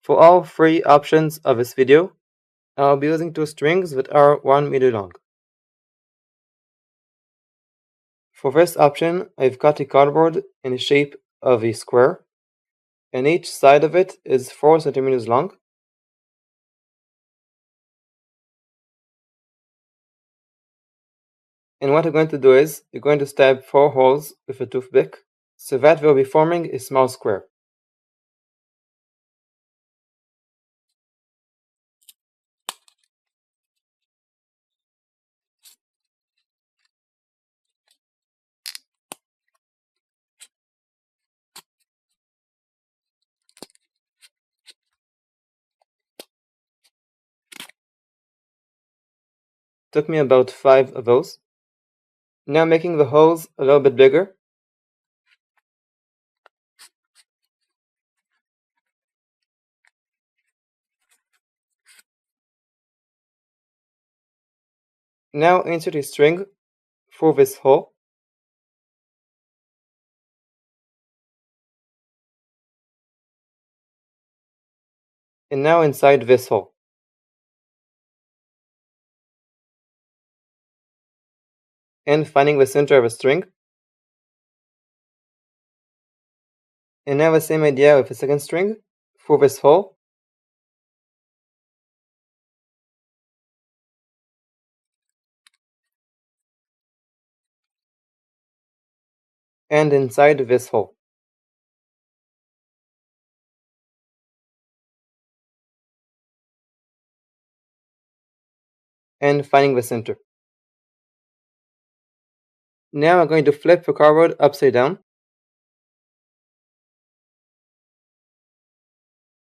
For all three options of this video, I'll be using two strings that are 1 meter long. For this option, I've cut a cardboard in the shape of a square, and each side of it is 4 centimeters long. And what we're going to do is, you're going to stab 4 holes with a toothpick, so that we'll be forming a small square. Took me about 5 of those. Now making the holes a little bit bigger. Now insert a string through this hole. And now inside this hole. And finding the center of a string. And now the same idea with the second string through this hole. And inside this hole. And finding the center. Now I'm going to flip the cardboard upside down.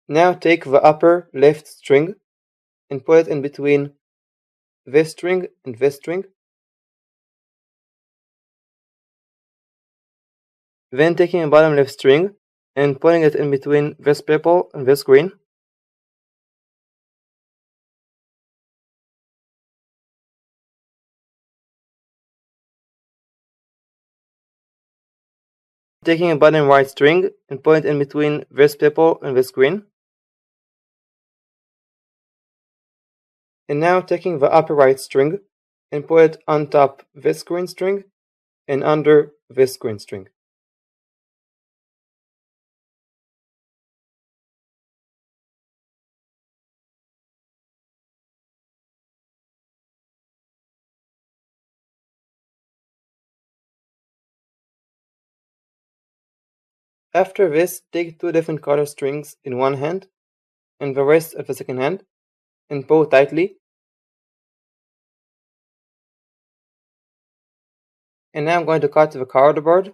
Now take the upper left string and put it in between this string and this string. Then taking the bottom left string and putting it in between this purple and this green. Taking a bottom right string and put it in between this purple and this green. And now taking the upper right string and put it on top this green string and under this green string. After this, take 2 different color strings in one hand and the rest of the second hand and pull tightly. And now I'm going to cut the cardboard.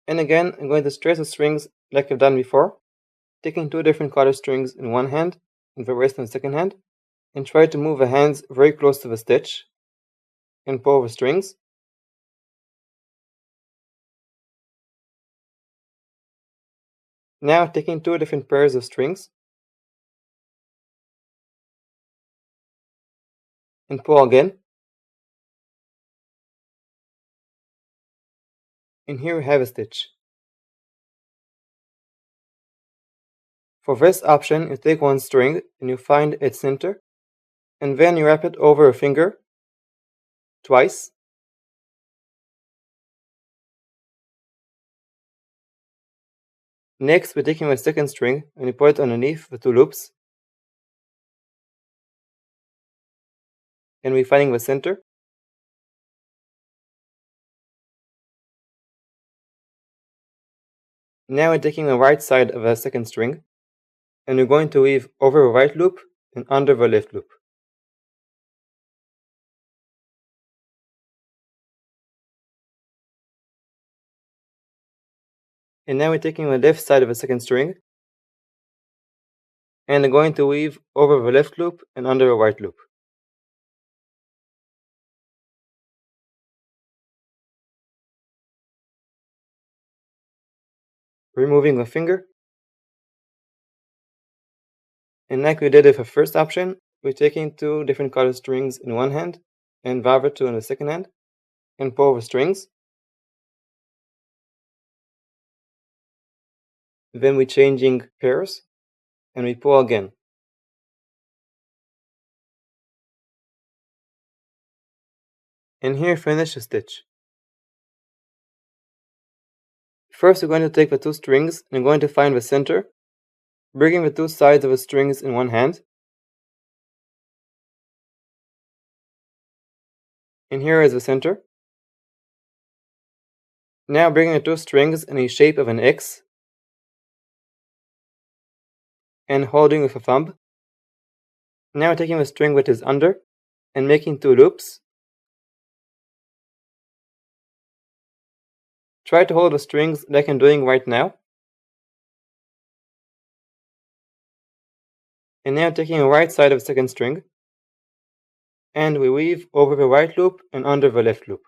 And again, I'm going to stretch the strings like I've done before, taking 2 different color strings in one hand and the rest in the second hand, and try to move the hands very close to the stitch and pull the strings. Now taking 2 different pairs of strings and pull again. And here we have a stitch. For this option, you take one string and you find its center, and then you wrap it over a finger twice. Next, we're taking my second string and you put it underneath the 2 loops. And we're finding the center. Now we're taking the right side of the second string and we're going to weave over the right loop and under the left loop. And now we're taking the left side of the second string and I'm going to weave over the left loop and under the right loop. removing a finger. And like we did with the first option, we're taking two different colored strings in one hand and the other two in the second hand and pull the strings. Then we're changing pairs and we pull again. And here finish the stitch. First we're going to take the two strings and going to find the center, bringing the two sides of the strings in one hand. And here is the center. Now bringing the two strings in the shape of an X and holding with a thumb. Now taking the string which is under and making two loops. Try to hold the strings like I'm doing right now. And now taking the right side of the second string and we weave over the right loop and under the left loop.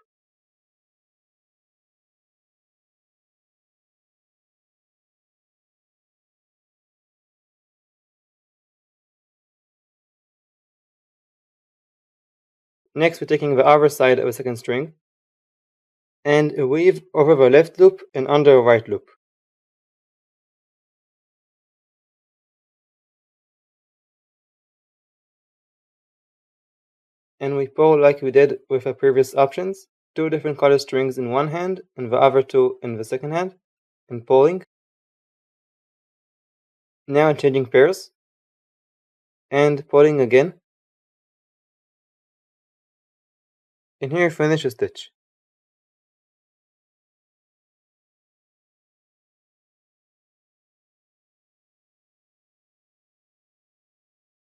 Next we're taking the other side of the second string and weave over the left loop and under the right loop. And we pull like we did with the previous options, two different colored strings in one hand and the other two in the second hand, and pulling. Now changing pairs and pulling again. And here finish the stitch.